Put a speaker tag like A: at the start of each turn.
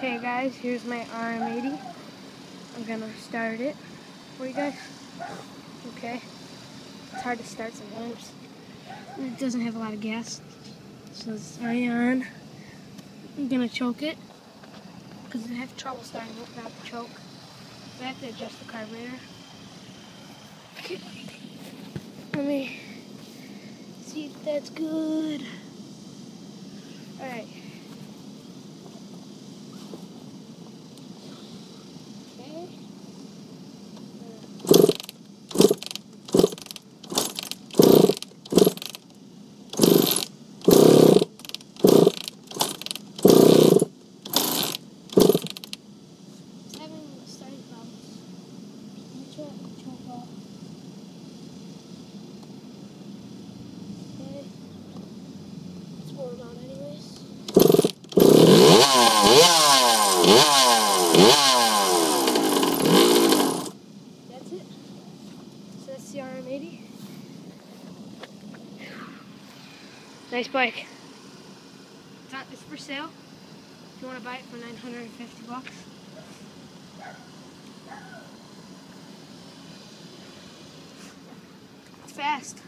A: Okay guys, here's my rm80. I'm gonna start it for you guys. Okay. It's hard to start sometimes. It doesn't have a lot of gas. So it's already on. I'm gonna choke it because I have trouble starting it without the choke. I have to adjust the carburetor. Okay. Let me see if that's good. Alright. Okay. It's having starting problems. Let me try to choke off. Okay. It's rolled on anyways. That's it. So that's the rm80. Nice bike. It's for sale. If you want to buy it for $950. It's fast.